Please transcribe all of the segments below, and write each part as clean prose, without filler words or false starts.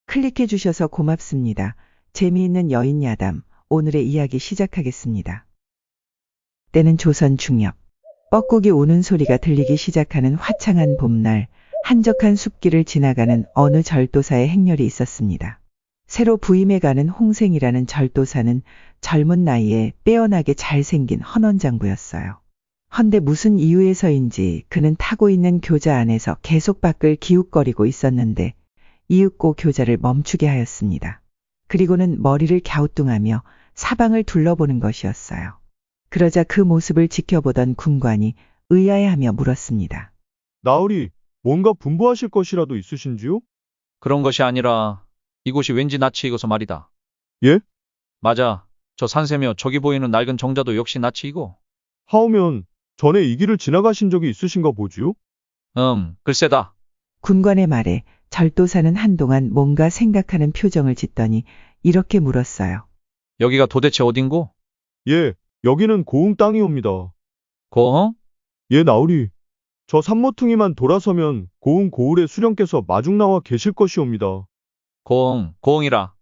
클릭해 주셔서 고맙습니다. 재미있는 여인 야담, 오늘의 이야기 시작하겠습니다. 때는 조선 중엽. 뻐꾸기 우는 소리가 들리기 시작하는 화창한 봄날, 한적한 숲길을 지나가는 어느 절도사의 행렬이 있었습니다. 새로 부임해가는 홍생이라는 절도사는 젊은 나이에 빼어나게 잘생긴 헌원장부였어요. 헌데 무슨 이유에서인지 그는 타고 있는 교자 안에서 계속 밖을 기웃거리고 있었는데 이윽고 교자를 멈추게 하였습니다. 그리고는 머리를 갸우뚱하며 사방을 둘러보는 것이었어요. 그러자 그 모습을 지켜보던 군관이 의아해하며 물었습니다. 나으리, 뭔가 분부하실 것이라도 있으신지요? 그런 것이 아니라 이곳이 왠지 낯이 익어서 말이다. 예? 맞아. 저 산세며 저기 보이는 낡은 정자도 역시 낯이 익어. 하오면 전에 이 길을 지나가신 적이 있으신가 보지요? 글쎄다. 군관의 말에 절도사는 한동안 뭔가 생각하는 표정을 짓더니 이렇게 물었어요. 여기가 도대체 어딘고? 예, 여기는 고흥 땅이옵니다. 고흥? 예, 나으리. 저 산모퉁이만 돌아서면 고흥 고을의 수령께서 마중 나와 계실 것이옵니다. 고흥이라.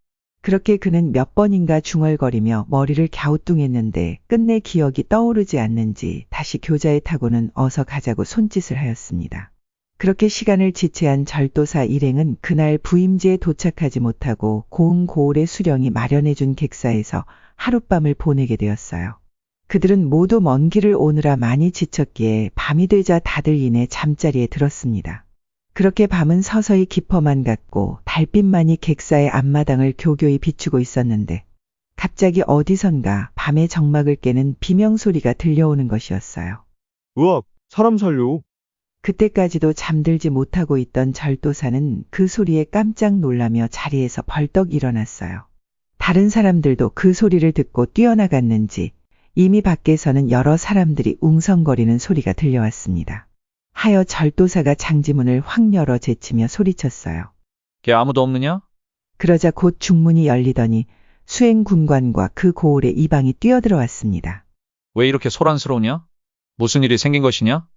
그렇게 그는 몇 번인가 중얼거리며 머리를 갸우뚱했는데 끝내 기억이 떠오르지 않는지 다시 교자에 타고는 어서 가자고 손짓을 하였습니다. 그렇게 시간을 지체한 절도사 일행은 그날 부임지에 도착하지 못하고 고흥 고을의 수령이 마련해준 객사에서 하룻밤을 보내게 되었어요. 그들은 모두 먼 길을 오느라 많이 지쳤기에 밤이 되자 다들 이내 잠자리에 들었습니다. 그렇게 밤은 서서히 깊어만 갔고 달빛만이 객사의 앞마당을 교교히 비추고 있었는데 갑자기 어디선가 밤의 정막을 깨는 비명소리가 들려오는 것이었어요. 으악, 사람 살려. 그때까지도 잠들지 못하고 있던 절도사는 그 소리에 깜짝 놀라며 자리에서 벌떡 일어났어요. 다른 사람들도 그 소리를 듣고 뛰어나갔는지 이미 밖에서는 여러 사람들이 웅성거리는 소리가 들려왔습니다. 하여 절도사가 장지문을 확 열어 제치며 소리쳤어요. 걔 아무도 없느냐? 그러자 곧 중문이 열리더니 수행군관과 그 고을의 이방이 뛰어들어왔습니다. 왜 이렇게 소란스러우냐? 무슨 일이 생긴 것이냐?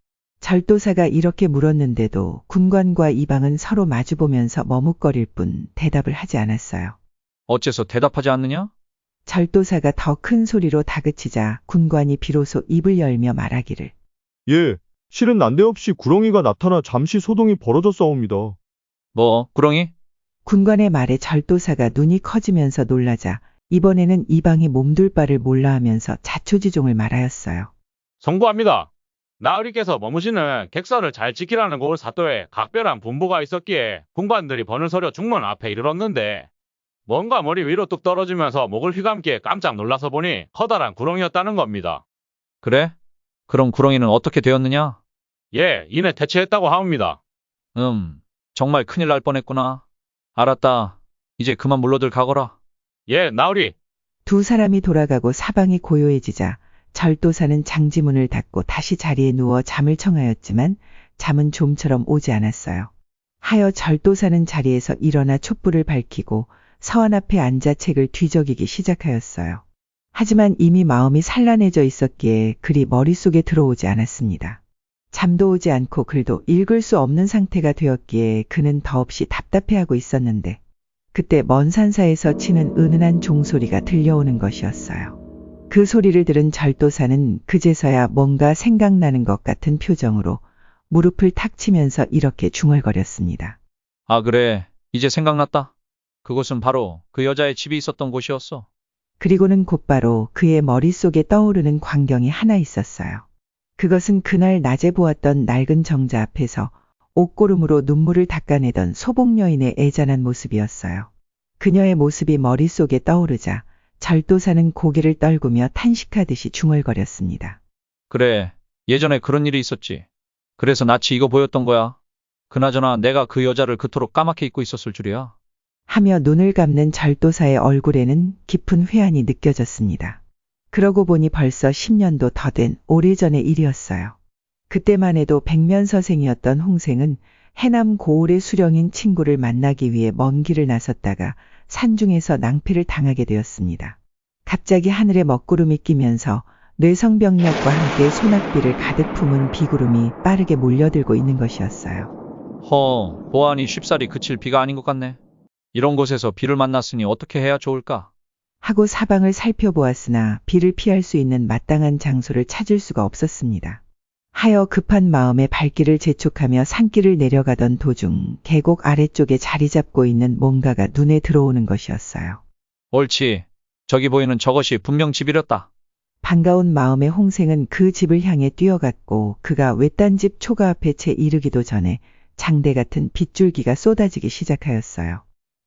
절도사가 이렇게 물었는데도 군관과 이방은 서로 마주보면서 머뭇거릴 뿐 대답을 하지 않았어요. 어째서 대답하지 않느냐? 절도사가 더 큰 소리로 다그치자 군관이 비로소 입을 열며 말하기를. 예, 실은 난데없이 구렁이가 나타나 잠시 소동이 벌어졌사옵니다. 뭐, 구렁이? 군관의 말에 절도사가 눈이 커지면서 놀라자 이번에는 이방이 몸둘 바를 몰라 하면서 자초지종을 말하였어요. 송구합니다. 나으리께서 머무시는 객사를 잘 지키라는 고을 사또에 각별한 분부가 있었기에 군관들이 버는 서려 중문 앞에 이르렀는데 뭔가 머리 위로 뚝 떨어지면서 목을 휘감기에 깜짝 놀라서 보니 커다란 구렁이였다는 겁니다. 그래? 그럼 구렁이는 어떻게 되었느냐? 예, 이내 퇴치했다고 하옵니다. 정말 큰일 날 뻔했구나. 알았다. 이제 그만 물러들 가거라. 예, 나으리. 두 사람이 돌아가고 사방이 고요해지자 절도사는 장지문을 닫고 다시 자리에 누워 잠을 청하였지만 잠은 좀처럼 오지 않았어요. 하여 절도사는 자리에서 일어나 촛불을 밝히고 서원 앞에 앉아 책을 뒤적이기 시작하였어요. 하지만 이미 마음이 산란해져 있었기에 글이 머릿속에 들어오지 않았습니다. 잠도 오지 않고 글도 읽을 수 없는 상태가 되었기에 그는 더없이 답답해하고 있었는데 그때 먼 산사에서 치는 은은한 종소리가 들려오는 것이었어요. 그 소리를 들은 절도사는 그제서야 뭔가 생각나는 것 같은 표정으로 무릎을 탁 치면서 이렇게 중얼거렸습니다. 아, 그래. 이제 생각났다. 그곳은 바로 그 여자의 집이 있었던 곳이었어. 그리고는 곧바로 그의 머릿속에 떠오르는 광경이 하나 있었어요. 그것은 그날 낮에 보았던 낡은 정자 앞에서 옷고름으로 눈물을 닦아내던 소복 여인의 애잔한 모습이었어요. 그녀의 모습이 머릿속에 떠오르자 절도사는 고개를 떨구며 탄식하듯이 중얼거렸습니다. 그래. 예전에 그런 일이 있었지. 그래서 낯이 익어 보였던 거야. 그나저나 내가 그 여자를 그토록 까맣게 잊고 있었을 줄이야. 하며 눈을 감는 절도사의 얼굴에는 깊은 회한이 느껴졌습니다. 그러고 보니 벌써 10년도 더 된 오래전의 일이었어요. 그때만 해도 백면서생이었던 홍생은 해남 고을의 수령인 친구를 만나기 위해 먼 길을 나섰다가 산중에서 낭패를 당하게 되었습니다. 갑자기 하늘에 먹구름이 끼면서 뇌성병력과 함께 소낙비를 가득 품은 비구름이 빠르게 몰려들고 있는 것이었어요. 보아하니 쉽사리 그칠 비가 아닌 것 같네. 이런 곳에서 비를 만났으니 어떻게 해야 좋을까? 하고 사방을 살펴보았으나 비를 피할 수 있는 마땅한 장소를 찾을 수가 없었습니다. 하여 급한 마음에 발길을 재촉하며 산길을 내려가던 도중 계곡 아래쪽에 자리 잡고 있는 뭔가가 눈에 들어오는 것이었어요. 옳지. 저기 보이는 저것이 분명 집이렸다. 반가운 마음에 홍생은 그 집을 향해 뛰어갔고 그가 외딴 집 초가 앞에 채 이르기도 전에 장대 같은 빗줄기가 쏟아지기 시작하였어요.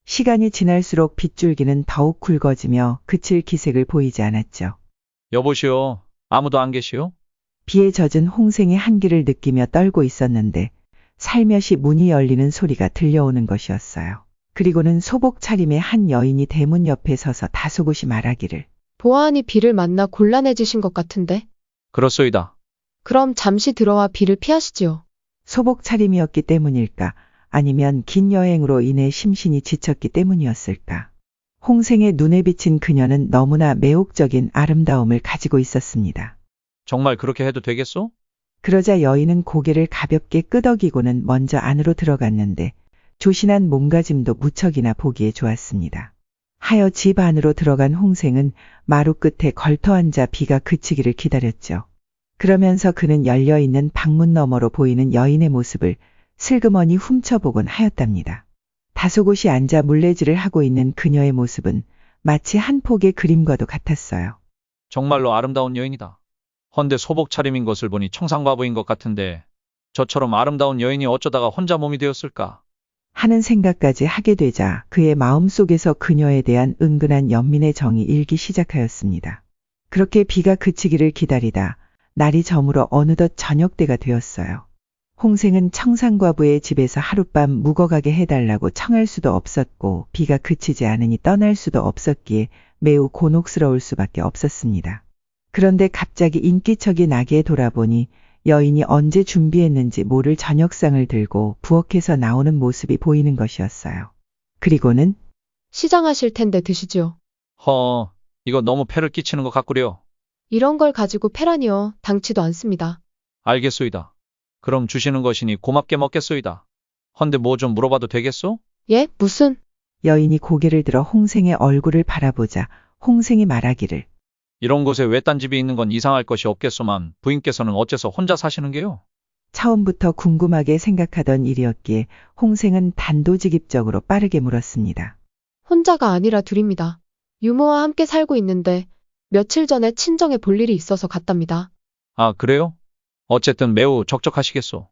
시간이 지날수록 빗줄기는 더욱 굵어지며 그칠 기색을 보이지 않았죠. 여보시오. 아무도 안 계시오? 비에 젖은 홍생의 한기를 느끼며 떨고 있었는데 살며시 문이 열리는 소리가 들려오는 것이었어요. 그리고는 소복 차림의 한 여인이 대문 옆에 서서 다소곳이 말하기를 보아하니 비를 만나 곤란해지신 것 같은데. 그렇소이다. 그럼 잠시 들어와 비를 피하시지요. 소복 차림이었기 때문일까 아니면 긴 여행으로 인해 심신이 지쳤기 때문이었을까. 홍생의 눈에 비친 그녀는 너무나 매혹적인 아름다움을 가지고 있었습니다. 정말 그렇게 해도 되겠소? 그러자 여인은 고개를 가볍게 끄덕이고는 먼저 안으로 들어갔는데 조신한 몸가짐도 무척이나 보기에 좋았습니다. 하여 집 안으로 들어간 홍생은 마루 끝에 걸터앉아 비가 그치기를 기다렸죠. 그러면서 그는 열려있는 방문 너머로 보이는 여인의 모습을 슬그머니 훔쳐보곤 하였답니다. 다소곳이 앉아 물레질을 하고 있는 그녀의 모습은 마치 한 폭의 그림과도 같았어요. 정말로 아름다운 여인이다. 헌데 소복 차림인 것을 보니 청상과부인 것 같은데 저처럼 아름다운 여인이 어쩌다가 혼자 몸이 되었을까? 하는 생각까지 하게 되자 그의 마음속에서 그녀에 대한 은근한 연민의 정이 일기 시작하였습니다. 그렇게 비가 그치기를 기다리다 날이 저물어 어느덧 저녁때가 되었어요. 홍생은 청상과부의 집에서 하룻밤 묵어가게 해달라고 청할 수도 없었고 비가 그치지 않으니 떠날 수도 없었기에 매우 곤혹스러울 수밖에 없었습니다. 그런데 갑자기 인기척이 나게 돌아보니 여인이 언제 준비했는지 모를 저녁상을 들고 부엌에서 나오는 모습이 보이는 것이었어요. 그리고는 시장하실 텐데 드시지요. 이거 너무 패를 끼치는 것 같구려. 이런 걸 가지고 패라니요. 당치도 않습니다. 알겠소이다. 그럼 주시는 것이니 고맙게 먹겠소이다. 헌데 뭐 좀 물어봐도 되겠소? 예? 무슨? 여인이 고개를 들어 홍생의 얼굴을 바라보자 홍생이 말하기를 이런 곳에 외딴 집이 있는 건 이상할 것이 없겠소만 부인께서는 어째서 혼자 사시는 게요? 처음부터 궁금하게 생각하던 일이었기에 홍생은 단도직입적으로 빠르게 물었습니다. 혼자가 아니라 둘입니다. 유모와 함께 살고 있는데 며칠 전에 친정에 볼 일이 있어서 갔답니다. 아, 그래요? 어쨌든 매우 적적하시겠소.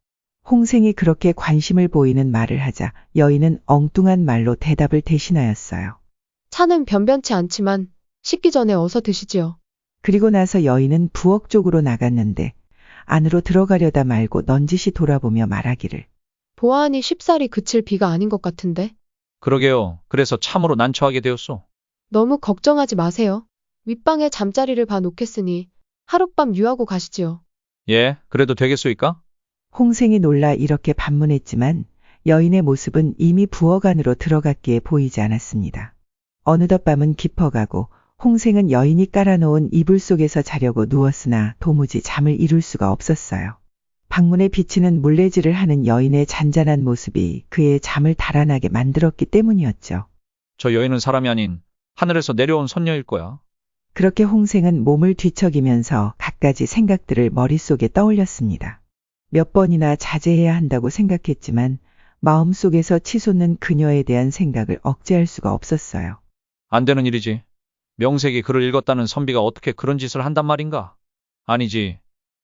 홍생이 그렇게 관심을 보이는 말을 하자 여인은 엉뚱한 말로 대답을 대신하였어요. 차는 변변치 않지만 식기 전에 어서 드시지요. 그리고 나서 여인은 부엌 쪽으로 나갔는데 안으로 들어가려다 말고 넌지시 돌아보며 말하기를 보아하니 쉽사리 그칠 비가 아닌 것 같은데. 그러게요. 그래서 참으로 난처하게 되었소. 너무 걱정하지 마세요. 윗방에 잠자리를 봐 놓겠으니 하룻밤 유하고 가시지요. 예, 그래도 되겠소이까? 홍생이 놀라 이렇게 반문했지만 여인의 모습은 이미 부엌 안으로 들어갔기에 보이지 않았습니다. 어느덧 밤은 깊어가고 홍생은 여인이 깔아놓은 이불 속에서 자려고 누웠으나 도무지 잠을 이룰 수가 없었어요. 방문에 비치는 물레질을 하는 여인의 잔잔한 모습이 그의 잠을 달아나게 만들었기 때문이었죠. 저 여인은 사람이 아닌 하늘에서 내려온 선녀일 거야. 그렇게 홍생은 몸을 뒤척이면서 갖가지 생각들을 머릿속에 떠올렸습니다. 몇 번이나 자제해야 한다고 생각했지만 마음속에서 치솟는 그녀에 대한 생각을 억제할 수가 없었어요. 안 되는 일이지. 명색이 글을 읽었다는 선비가 어떻게 그런 짓을 한단 말인가? 아니지.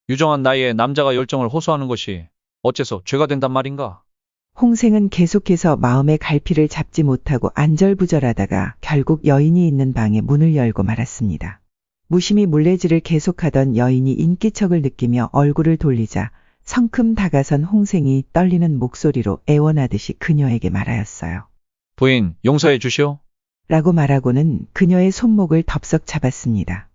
유정한 나이에 남자가 열정을 호소하는 것이 어째서 죄가 된단 말인가? 홍생은 계속해서 마음의 갈피를 잡지 못하고 안절부절하다가 결국 여인이 있는 방에 문을 열고 말았습니다. 무심히 물레질을 계속하던 여인이 인기척을 느끼며 얼굴을 돌리자 성큼 다가선 홍생이 떨리는 목소리로 애원하듯이 그녀에게 말하였어요. 부인, 용서해 주시오. 라고 말하고는 그녀의 손목을 덥석 잡았습니다.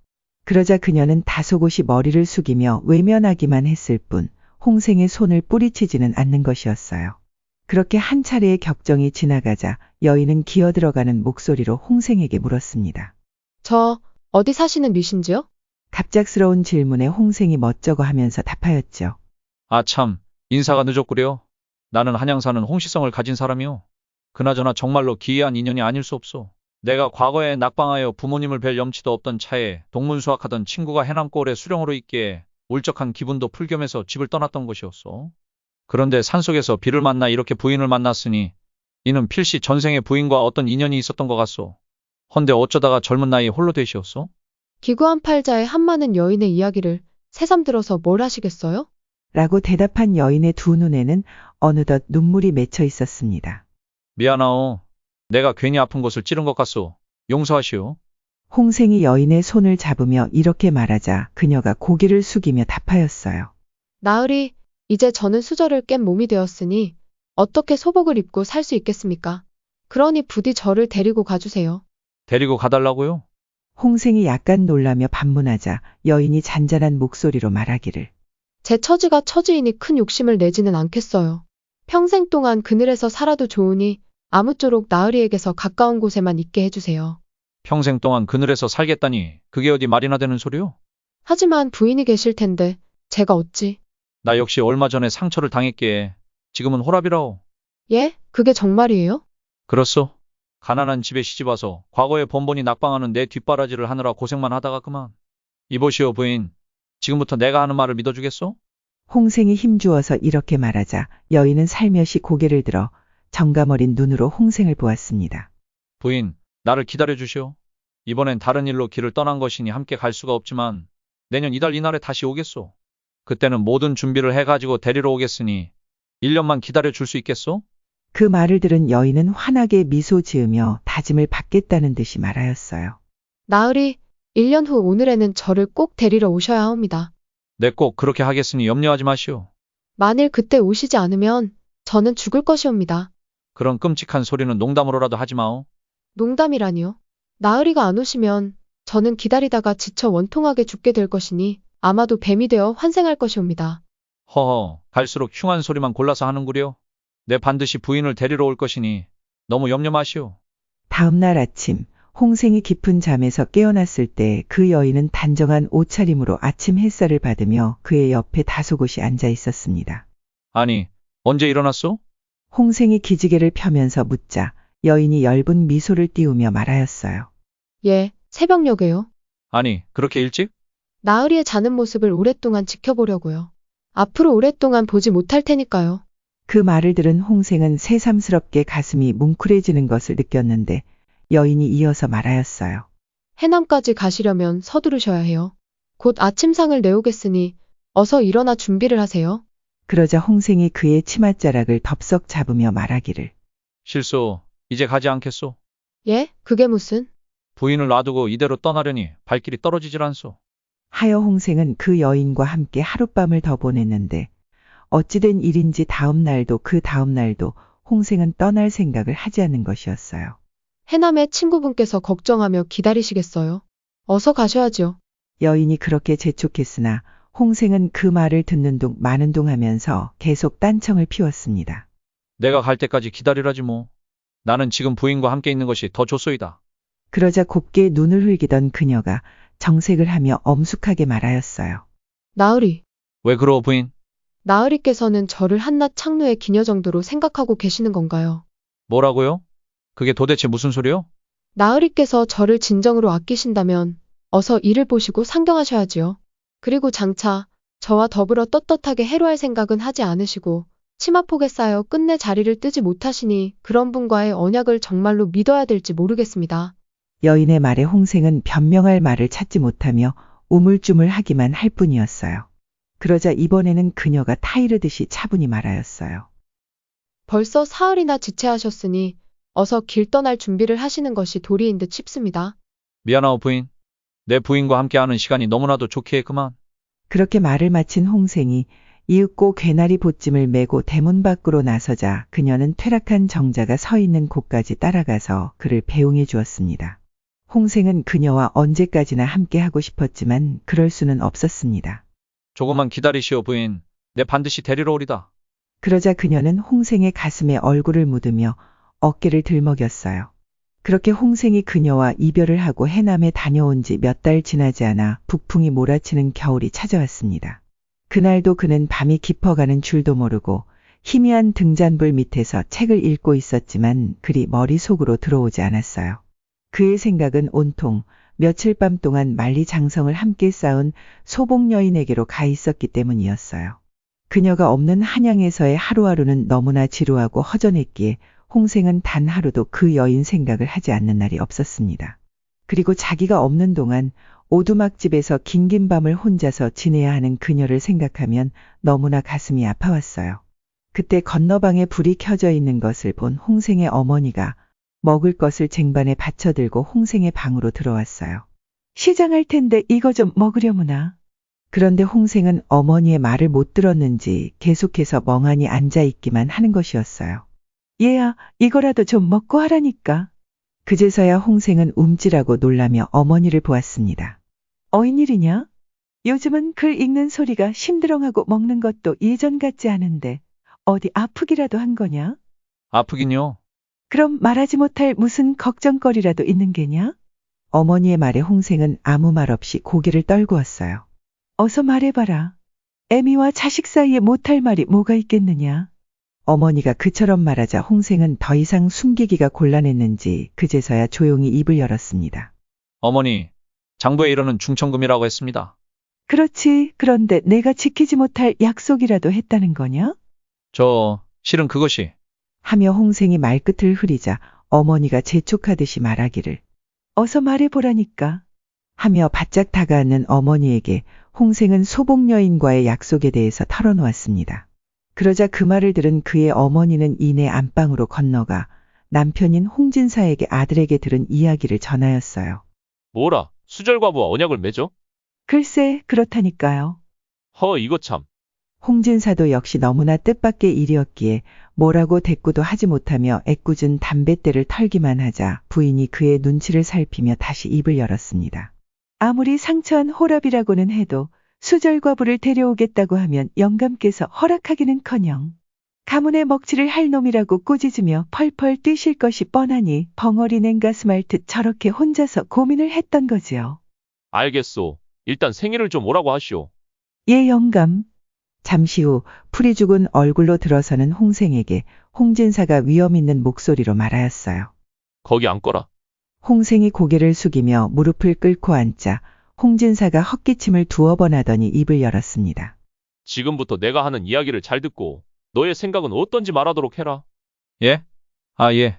그러자 그녀는 다소곳이 머리를 숙이며 외면하기만 했을 뿐 홍생의 손을 뿌리치지는 않는 것이었어요. 그렇게 한 차례의 격정이 지나가자 여인은 기어들어가는 목소리로 홍생에게 물었습니다. 저 어디 사시는 미신지요? 갑작스러운 질문에 홍생이 멋쩍어 하면서 답하였죠. 아 참, 인사가 늦었구려. 나는 한양 사는 홍시성을 가진 사람이오. 그나저나 정말로 기이한 인연이 아닐 수 없소. 내가 과거에 낙방하여 부모님을 뵐 염치도 없던 차에 동문수학하던 친구가 해남골에 수령으로 있기에 울적한 기분도 풀겸해서 집을 떠났던 것이었소. 그런데 산속에서 비를 만나 이렇게 부인을 만났으니 이는 필시 전생의 부인과 어떤 인연이 있었던 것 같소. 헌데 어쩌다가 젊은 나이에 홀로 되시었소? 기구한 팔자의 한많은 여인의 이야기를 새삼 들어서 뭘 하시겠어요? 라고 대답한 여인의 두 눈에는 어느덧 눈물이 맺혀 있었습니다. 미안하오. 내가 괜히 아픈 곳을 찌른 것 같소. 용서하시오. 홍생이 여인의 손을 잡으며 이렇게 말하자 그녀가 고개를 숙이며 답하였어요. 나으리, 이제 저는 수저를 깬 몸이 되었으니 어떻게 소복을 입고 살 수 있겠습니까? 그러니 부디 저를 데리고 가주세요. 데리고 가달라고요? 홍생이 약간 놀라며 반문하자 여인이 잔잔한 목소리로 말하기를. 제 처지가 처지이니 큰 욕심을 내지는 않겠어요. 평생 동안 그늘에서 살아도 좋으니 아무쪼록 나으리에게서 가까운 곳에만 있게 해주세요. 평생 동안 그늘에서 살겠다니 그게 어디 말이나 되는 소리요? 하지만 부인이 계실 텐데 제가 어찌. 나 역시 얼마 전에 상처를 당했기에 지금은 호랍이라오. 예? 그게 정말이에요? 그렇소. 가난한 집에 시집와서 과거에 번번이 낙방하는 내 뒷바라지를 하느라 고생만 하다가 그만. 이보시오 부인. 지금부터 내가 하는 말을 믿어주겠소? 홍생이 힘주어서 이렇게 말하자 여인은 살며시 고개를 들어 정감어린 눈으로 홍생을 보았습니다. 부인, 나를 기다려 주시오. 이번엔 다른 일로 길을 떠난 것이니 함께 갈 수가 없지만 내년 이달 이날에 다시 오겠소. 그때는 모든 준비를 해가지고 데리러 오겠으니 1년만 기다려 줄 수 있겠소? 그 말을 들은 여인은 환하게 미소 지으며 다짐을 받겠다는 듯이 말하였어요. 나으리, 1년 후 오늘에는 저를 꼭 데리러 오셔야 합니다. 내 꼭 그렇게 하겠으니 염려하지 마시오. 만일 그때 오시지 않으면 저는 죽을 것이옵니다. 그런 끔찍한 소리는 농담으로라도 하지 마오. 농담이라니요. 나으리가 안 오시면 저는 기다리다가 지쳐 원통하게 죽게 될 것이니 아마도 뱀이 되어 환생할 것이옵니다. 허허, 갈수록 흉한 소리만 골라서 하는구려. 내 반드시 부인을 데리러 올 것이니 너무 염려 마시오. 다음 날 아침 홍생이 깊은 잠에서 깨어났을 때 그 여인은 단정한 옷차림으로 아침 햇살을 받으며 그의 옆에 다소곳이 앉아 있었습니다. 아니, 언제 일어났소? 홍생이 기지개를 펴면서 묻자 여인이 엷은 미소를 띄우며 말하였어요. 예, 새벽녘에요. 아니, 그렇게 일찍? 나으리의 자는 모습을 오랫동안 지켜보려고요. 앞으로 오랫동안 보지 못할 테니까요. 그 말을 들은 홍생은 새삼스럽게 가슴이 뭉클해지는 것을 느꼈는데 여인이 이어서 말하였어요. 해남까지 가시려면 서두르셔야 해요. 곧 아침상을 내오겠으니 어서 일어나 준비를 하세요. 그러자 홍생이 그의 치맛자락을 덥석 잡으며 말하기를. 실소, 이제 가지 않겠소? 예? 그게 무슨? 부인을 놔두고 이대로 떠나려니 발길이 떨어지질 않소. 하여 홍생은 그 여인과 함께 하룻밤을 더 보냈는데 어찌된 일인지 다음 날도 그 다음 날도 홍생은 떠날 생각을 하지 않는 것이었어요. 해남의 친구분께서 걱정하며 기다리시겠어요? 어서 가셔야죠. 여인이 그렇게 재촉했으나 홍생은 그 말을 듣는 둥 마는 둥 하면서 계속 딴청을 피웠습니다. 내가 갈 때까지 기다리라지 뭐. 나는 지금 부인과 함께 있는 것이 더 좋소이다. 그러자 곱게 눈을 흘기던 그녀가 정색을 하며 엄숙하게 말하였어요. 나으리. 왜 그러오 부인? 나으리께서는 저를 한낱 창녀의 기녀 정도로 생각하고 계시는 건가요? 뭐라고요? 그게 도대체 무슨 소리요? 나으리께서 저를 진정으로 아끼신다면 어서 이를 보시고 상경하셔야지요. 그리고 장차 저와 더불어 떳떳하게 해로할 생각은 하지 않으시고 치마폭에 쌓여 끝내 자리를 뜨지 못하시니 그런 분과의 언약을 정말로 믿어야 될지 모르겠습니다. 여인의 말에 홍생은 변명할 말을 찾지 못하며 우물쭈물하기만 할 뿐이었어요. 그러자 이번에는 그녀가 타이르듯이 차분히 말하였어요. 벌써 사흘이나 지체하셨으니 어서 길 떠날 준비를 하시는 것이 도리인 듯 싶습니다. 미안하오 부인. 내 부인과 함께하는 시간이 너무나도 좋기에 그만. 그렇게 말을 마친 홍생이 이윽고 괴나리 보찜을 메고 대문 밖으로 나서자 그녀는 퇴락한 정자가 서 있는 곳까지 따라가서 그를 배웅해 주었습니다. 홍생은 그녀와 언제까지나 함께하고 싶었지만 그럴 수는 없었습니다. 조금만 기다리시오 부인. 내 반드시 데리러 오리다. 그러자 그녀는 홍생의 가슴에 얼굴을 묻으며 어깨를 들먹였어요. 그렇게 홍생이 그녀와 이별을 하고 해남에 다녀온 지 몇 달 지나지 않아 북풍이 몰아치는 겨울이 찾아왔습니다. 그날도 그는 밤이 깊어가는 줄도 모르고 희미한 등잔불 밑에서 책을 읽고 있었지만 글이 머릿속으로 들어오지 않았어요. 그의 생각은 온통 며칠 밤 동안 만리장성을 함께 쌓은 소복 여인에게로 가 있었기 때문이었어요. 그녀가 없는 한양에서의 하루하루는 너무나 지루하고 허전했기에 홍생은 단 하루도 그 여인 생각을 하지 않는 날이 없었습니다. 그리고 자기가 없는 동안 오두막집에서 긴긴 밤을 혼자서 지내야 하는 그녀를 생각하면 너무나 가슴이 아파왔어요. 그때 건너방에 불이 켜져 있는 것을 본 홍생의 어머니가 먹을 것을 쟁반에 받쳐들고 홍생의 방으로 들어왔어요. 시장할 텐데 이거 좀 먹으려무나. 그런데 홍생은 어머니의 말을 못 들었는지 계속해서 멍하니 앉아있기만 하는 것이었어요. 얘야, 이거라도 좀 먹고 하라니까. 그제서야 홍생은 움찔하고 놀라며 어머니를 보았습니다. 어인일이냐? 요즘은 글 읽는 소리가 심드렁하고 먹는 것도 예전 같지 않은데 어디 아프기라도 한 거냐? 아프긴요. 그럼 말하지 못할 무슨 걱정거리라도 있는 게냐? 어머니의 말에 홍생은 아무 말 없이 고개를 떨구었어요. 어서 말해봐라. 애미와 자식 사이에 못할 말이 뭐가 있겠느냐? 어머니가 그처럼 말하자 홍생은 더 이상 숨기기가 곤란했는지 그제서야 조용히 입을 열었습니다. 어머니, 장부에 이르는 중천금이라고 했습니다. 그렇지. 그런데 내가 지키지 못할 약속이라도 했다는 거냐? 실은 그것이. 하며 홍생이 말끝을 흐리자 어머니가 재촉하듯이 말하기를. 어서 말해보라니까. 하며 바짝 다가앉는 어머니에게 홍생은 소복 여인과의 약속에 대해서 털어놓았습니다. 그러자 그 말을 들은 그의 어머니는 이내 안방으로 건너가 남편인 홍진사에게 아들에게 들은 이야기를 전하였어요. 뭐라, 수절과부와 언약을 맺어? 글쎄, 그렇다니까요. 이거 참. 홍진사도 역시 너무나 뜻밖의 일이었기에 뭐라고 대꾸도 하지 못하며 애꿎은 담뱃대를 털기만 하자 부인이 그의 눈치를 살피며 다시 입을 열었습니다. 아무리 상처한 호랍이라고는 해도 수절과부를 데려오겠다고 하면 영감께서 허락하기는커녕 가문의 먹칠을 할 놈이라고 꾸짖으며 펄펄 뛰실 것이 뻔하니 벙어리 냉가슴 앓듯 저렇게 혼자서 고민을 했던 거지요. 알겠소. 일단 생일을 좀 오라고 하시오. 예, 영감. 잠시 후 풀이 죽은 얼굴로 들어서는 홍생에게 홍진사가 위험 있는 목소리로 말하였어요. 거기 앉거라. 홍생이 고개를 숙이며 무릎을 꿇고 앉자 홍진사가 헛기침을 두어 번 하더니 입을 열었습니다. 지금부터 내가 하는 이야기를 잘 듣고 너의 생각은 어떤지 말하도록 해라. 예? 예.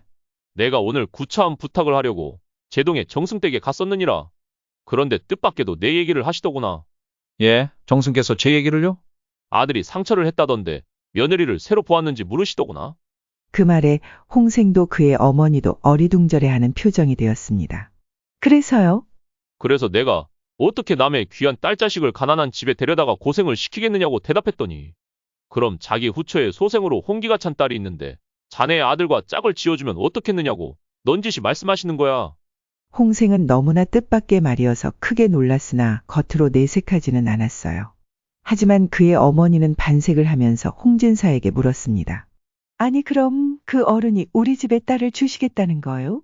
내가 오늘 구차한 부탁을 하려고 제동에 정승댁에 갔었느니라. 그런데 뜻밖에도 내 얘기를 하시더구나. 예, 정승께서 제 얘기를요? 아들이 상처를 했다던데 며느리를 새로 보았는지 물으시더구나. 그 말에 홍생도 그의 어머니도 어리둥절해하는 표정이 되었습니다. 그래서요? 그래서 내가 어떻게 남의 귀한 딸자식을 가난한 집에 데려다가 고생을 시키겠느냐고 대답했더니 그럼 자기 후처에 소생으로 홍기가 찬 딸이 있는데 자네의 아들과 짝을 지어주면 어떻겠느냐고 넌지시 말씀하시는 거야. 홍생은 너무나 뜻밖의 말이어서 크게 놀랐으나 겉으로 내색하지는 않았어요. 하지만 그의 어머니는 반색을 하면서 홍진사에게 물었습니다. 아니 그럼 그 어른이 우리 집에 딸을 주시겠다는 거요?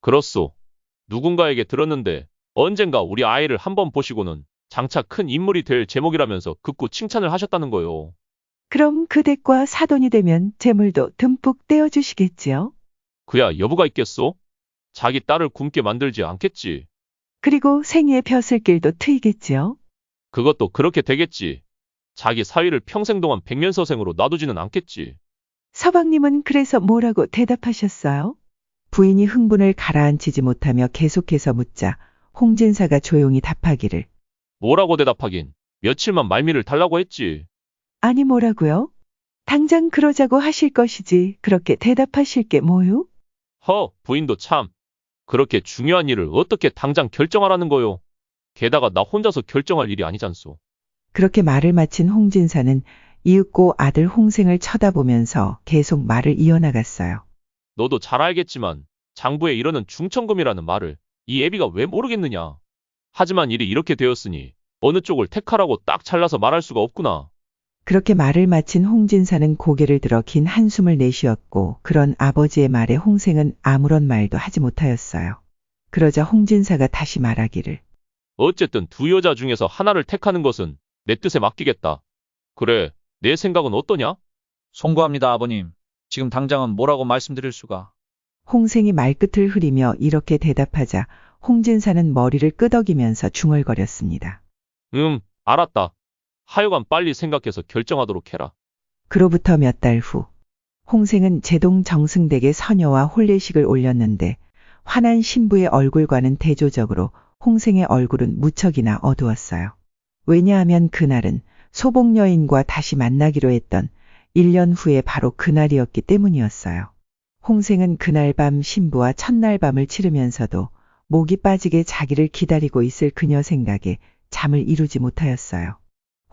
그렇소. 누군가에게 들었는데 언젠가 우리 아이를 한번 보시고는 장차 큰 인물이 될 제목이라면서 극구 칭찬을 하셨다는 거요. 그럼 그 댁과 사돈이 되면 재물도 듬뿍 떼어주시겠지요? 그야 여부가 있겠소? 자기 딸을 굶게 만들지 않겠지. 그리고 생의의 벼슬길도 트이겠지요? 그것도 그렇게 되겠지. 자기 사위를 평생 동안 백년서생으로 놔두지는 않겠지. 서방님은 그래서 뭐라고 대답하셨어요? 부인이 흥분을 가라앉히지 못하며 계속해서 묻자 홍진사가 조용히 답하기를. 뭐라고 대답하긴. 며칠만 말미를 달라고 했지. 아니 뭐라고요? 당장 그러자고 하실 것이지 그렇게 대답하실 게 뭐요? 부인도 참. 그렇게 중요한 일을 어떻게 당장 결정하라는 거요. 게다가 나 혼자서 결정할 일이 아니잖소. 그렇게 말을 마친 홍진사는 이윽고 아들 홍생을 쳐다보면서 계속 말을 이어나갔어요. 너도 잘 알겠지만 장부에 이러는 중천금이라는 말을 이 애비가 왜 모르겠느냐. 하지만 일이 이렇게 되었으니 어느 쪽을 택하라고 딱 잘라서 말할 수가 없구나. 그렇게 말을 마친 홍진사는 고개를 들어 긴 한숨을 내쉬었고 그런 아버지의 말에 홍생은 아무런 말도 하지 못하였어요. 그러자 홍진사가 다시 말하기를. 어쨌든 두 여자 중에서 하나를 택하는 것은 내 뜻에 맡기겠다. 그래, 내 생각은 어떠냐? 송구합니다, 아버님. 지금 당장은 뭐라고 말씀드릴 수가. 홍생이 말끝을 흐리며 이렇게 대답하자 홍진사는 머리를 끄덕이면서 중얼거렸습니다. 알았다. 하여간 빨리 생각해서 결정하도록 해라. 그로부터 몇 달 후, 홍생은 제동 정승댁의 서녀와 혼례식을 올렸는데 화난 신부의 얼굴과는 대조적으로 홍생의 얼굴은 무척이나 어두웠어요. 왜냐하면 그날은 소복여인과 다시 만나기로 했던 1년 후에 바로 그날이었기 때문이었어요. 홍생은 그날 밤 신부와 첫날 밤을 치르면서도 목이 빠지게 자기를 기다리고 있을 그녀 생각에 잠을 이루지 못하였어요.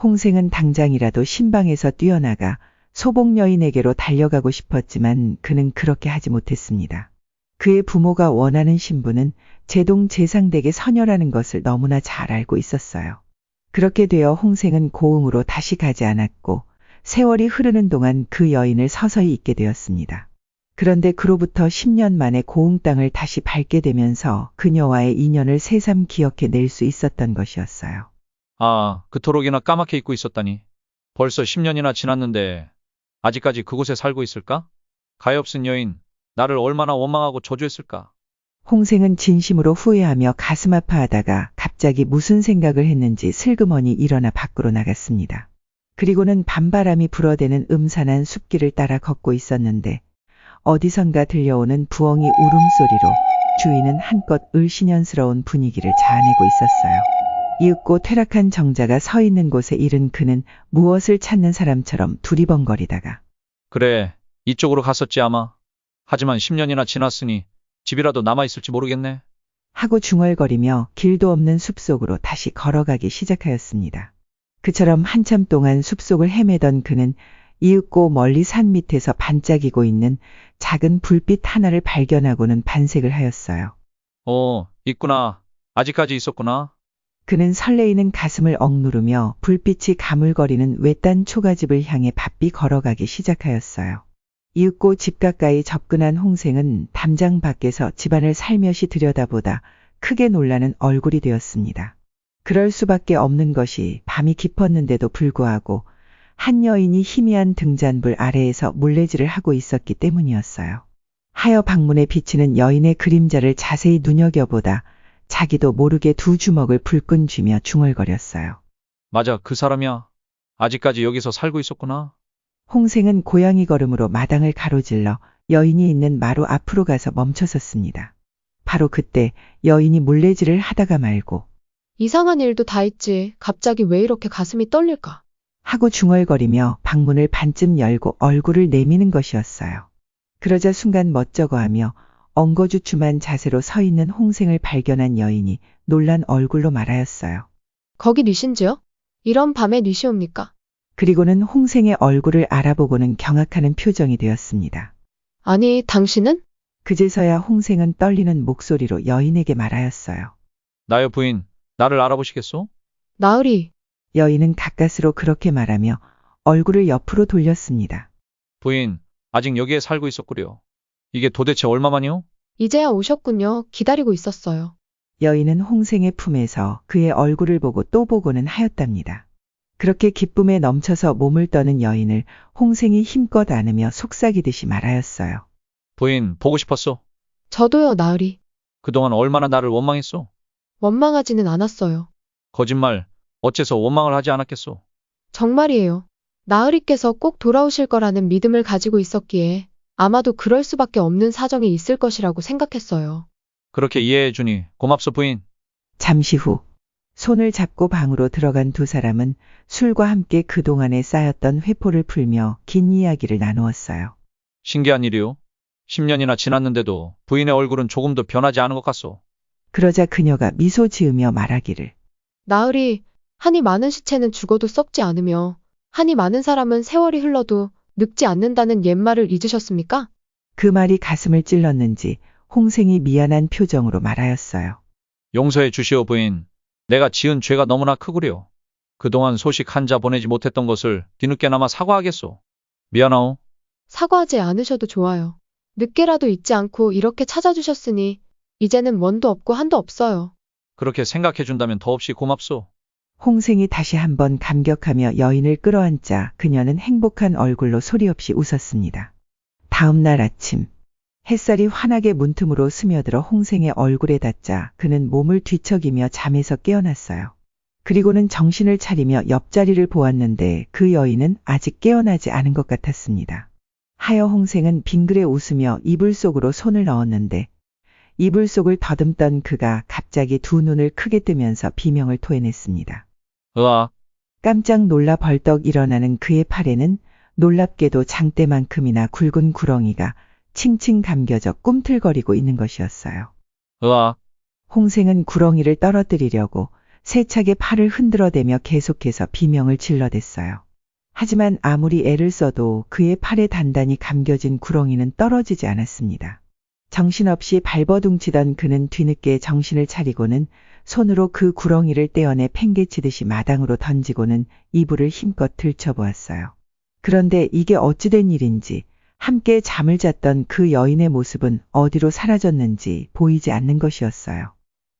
홍생은 당장이라도 신방에서 뛰어나가 소복여인에게로 달려가고 싶었지만 그는 그렇게 하지 못했습니다. 그의 부모가 원하는 신부는 제동 제상댁의 서녀라는 것을 너무나 잘 알고 있었어요. 그렇게 되어 홍생은 고흥으로 다시 가지 않았고 세월이 흐르는 동안 그 여인을 서서히 잊게 되었습니다. 그런데 그로부터 10년 만에 고흥 땅을 다시 밟게 되면서 그녀와의 인연을 새삼 기억해 낼 수 있었던 것이었어요. 아, 그토록이나 까맣게 잊고 있었다니. 벌써 10년이나 지났는데 아직까지 그곳에 살고 있을까? 가엾은 여인, 나를 얼마나 원망하고 저주했을까? 홍생은 진심으로 후회하며 가슴 아파하다가 갑자기 무슨 생각을 했는지 슬그머니 일어나 밖으로 나갔습니다. 그리고는 밤바람이 불어대는 음산한 숲길을 따라 걷고 있었는데 어디선가 들려오는 부엉이 울음소리로 주위는 한껏 을씨년스러운 분위기를 자아내고 있었어요. 이윽고 퇴락한 정자가 서 있는 곳에 이른 그는 무엇을 찾는 사람처럼 두리번거리다가 그래, 이쪽으로 갔었지 아마. 하지만 10년이나 지났으니 집이라도 남아있을지 모르겠네. 하고 중얼거리며 길도 없는 숲속으로 다시 걸어가기 시작하였습니다. 그처럼 한참 동안 숲속을 헤매던 그는 이윽고 멀리 산 밑에서 반짝이고 있는 작은 불빛 하나를 발견하고는 반색을 하였어요. 있구나. 아직까지 있었구나. 그는 설레이는 가슴을 억누르며 불빛이 가물거리는 외딴 초가집을 향해 바삐 걸어가기 시작하였어요. 이윽고 집 가까이 접근한 홍생은 담장 밖에서 집안을 살며시 들여다보다 크게 놀라는 얼굴이 되었습니다. 그럴 수밖에 없는 것이 밤이 깊었는데도 불구하고 한 여인이 희미한 등잔불 아래에서 물레질을 하고 있었기 때문이었어요. 하여 방문에 비치는 여인의 그림자를 자세히 눈여겨보다 자기도 모르게 두 주먹을 불끈 쥐며 중얼거렸어요. 맞아, 그 사람이야. 아직까지 여기서 살고 있었구나. 홍생은 고양이 걸음으로 마당을 가로질러 여인이 있는 마루 앞으로 가서 멈춰섰습니다. 바로 그때 여인이 물레질을 하다가 말고 이상한 일도 다 있지. 갑자기 왜 이렇게 가슴이 떨릴까? 하고 중얼거리며 방문을 반쯤 열고 얼굴을 내미는 것이었어요. 그러자 순간 멋쩍어하며 엉거주춤한 자세로 서 있는 홍생을 발견한 여인이 놀란 얼굴로 말하였어요. 거기 뉘신지요? 이런 밤에 뉘시옵니까? 그리고는 홍생의 얼굴을 알아보고는 경악하는 표정이 되었습니다. 아니, 당신은? 그제서야 홍생은 떨리는 목소리로 여인에게 말하였어요. 나요 부인, 나를 알아보시겠소? 나으리, 여인은 가까스로 그렇게 말하며 얼굴을 옆으로 돌렸습니다. 부인, 아직 여기에 살고 있었구려. 이게 도대체 얼마만이오? 이제야 오셨군요. 기다리고 있었어요. 여인은 홍생의 품에서 그의 얼굴을 보고 또 보고는 하였답니다. 그렇게 기쁨에 넘쳐서 몸을 떠는 여인을 홍생이 힘껏 안으며 속삭이듯이 말하였어요. 부인, 보고 싶었소. 저도요, 나으리. 그동안 얼마나 나를 원망했소? 원망하지는 않았어요. 거짓말, 어째서 원망을 하지 않았겠소? 정말이에요. 나으리께서 꼭 돌아오실 거라는 믿음을 가지고 있었기에 아마도 그럴 수밖에 없는 사정이 있을 것이라고 생각했어요. 그렇게 이해해주니 고맙소 부인. 잠시 후 손을 잡고 방으로 들어간 두 사람은 술과 함께 그동안에 쌓였던 회포를 풀며 긴 이야기를 나누었어요. 신기한 일이오. 10년이나 지났는데도 부인의 얼굴은 조금도 변하지 않은 것 같소. 그러자 그녀가 미소 지으며 말하기를 나으리, 한이 많은 시체는 죽어도 썩지 않으며 한이 많은 사람은 세월이 흘러도 늙지 않는다는 옛말을 잊으셨습니까? 그 말이 가슴을 찔렀는지 홍생이 미안한 표정으로 말하였어요. 용서해 주시오 부인. 내가 지은 죄가 너무나 크구려. 그동안 소식 한 자 보내지 못했던 것을 뒤늦게나마 사과하겠소. 미안하오. 사과하지 않으셔도 좋아요. 늦게라도 잊지 않고 이렇게 찾아주셨으니 이제는 원도 없고 한도 없어요. 그렇게 생각해준다면 더없이 고맙소. 홍생이 다시 한번 감격하며 여인을 끌어안자 그녀는 행복한 얼굴로 소리 없이 웃었습니다. 다음 날 아침, 햇살이 환하게 문틈으로 스며들어 홍생의 얼굴에 닿자 그는 몸을 뒤척이며 잠에서 깨어났어요. 그리고는 정신을 차리며 옆자리를 보았는데 그 여인은 아직 깨어나지 않은 것 같았습니다. 하여 홍생은 빙그레 웃으며 이불 속으로 손을 넣었는데 이불 속을 더듬던 그가 갑자기 두 눈을 크게 뜨면서 비명을 토해냈습니다. 으아, 깜짝 놀라 벌떡 일어나는 그의 팔에는 놀랍게도 장대만큼이나 굵은 구렁이가 칭칭 감겨져 꿈틀거리고 있는 것이었어요. 으아, 홍생은 구렁이를 떨어뜨리려고 세차게 팔을 흔들어대며 계속해서 비명을 질러댔어요. 하지만 아무리 애를 써도 그의 팔에 단단히 감겨진 구렁이는 떨어지지 않았습니다. 정신없이 발버둥치던 그는 뒤늦게 정신을 차리고는 손으로 그 구렁이를 떼어내 팽개치듯이 마당으로 던지고는 이불을 힘껏 들춰보았어요. 그런데 이게 어찌된 일인지 함께 잠을 잤던 그 여인의 모습은 어디로 사라졌는지 보이지 않는 것이었어요.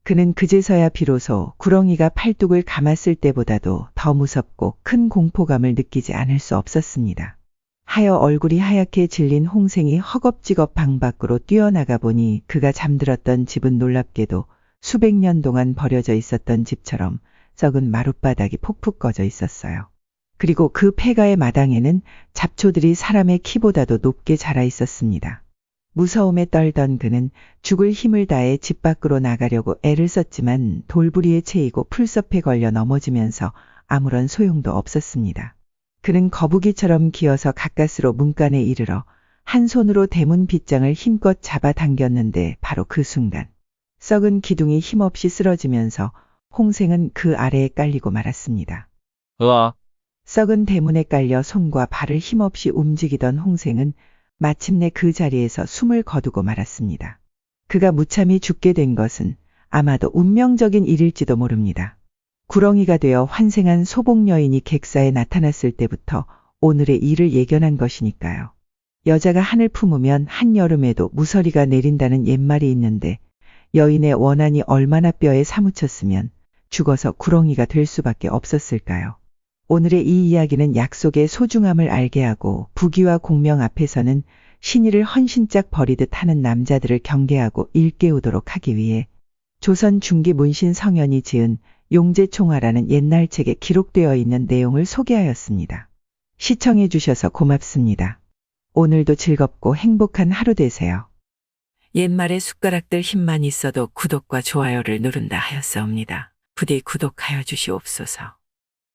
그는 그제서야 비로소 구렁이가 팔뚝을 감았을 때보다도 더 무섭고 큰 공포감을 느끼지 않을 수 없었습니다. 하여 얼굴이 하얗게 질린 홍생이 허겁지겁 방 밖으로 뛰어나가 보니 그가 잠들었던 집은 놀랍게도 수백 년 동안 버려져 있었던 집처럼 썩은 마룻바닥이 폭푹 꺼져 있었어요. 그리고 그 폐가의 마당에는 잡초들이 사람의 키보다도 높게 자라 있었습니다. 무서움에 떨던 그는 죽을 힘을 다해 집 밖으로 나가려고 애를 썼지만 돌부리에 채이고 풀섭에 걸려 넘어지면서 아무런 소용도 없었습니다. 그는 거북이처럼 기어서 가까스로 문간에 이르러 한 손으로 대문 빗장을 힘껏 잡아당겼는데 바로 그 순간 썩은 기둥이 힘없이 쓰러지면서 홍생은 그 아래에 깔리고 말았습니다. 으아, 썩은 대문에 깔려 손과 발을 힘없이 움직이던 홍생은 마침내 그 자리에서 숨을 거두고 말았습니다. 그가 무참히 죽게 된 것은 아마도 운명적인 일일지도 모릅니다. 구렁이가 되어 환생한 소복 여인이 객사에 나타났을 때부터 오늘의 일을 예견한 것이니까요. 여자가 한을 품으면 한여름에도 무서리가 내린다는 옛말이 있는데 여인의 원한이 얼마나 뼈에 사무쳤으면 죽어서 구렁이가 될 수밖에 없었을까요? 오늘의 이 이야기는 약속의 소중함을 알게 하고 부귀와 공명 앞에서는 신의를 헌신짝 버리듯 하는 남자들을 경계하고 일깨우도록 하기 위해 조선 중기 문신 성현이 지은 용제총화라는 옛날 책에 기록되어 있는 내용을 소개하였습니다. 시청해 주셔서 고맙습니다. 오늘도 즐겁고 행복한 하루 되세요. 옛말에 숟가락들 힘만 있어도 구독과 좋아요를 누른다 하였사옵니다. 부디 구독하여 주시옵소서.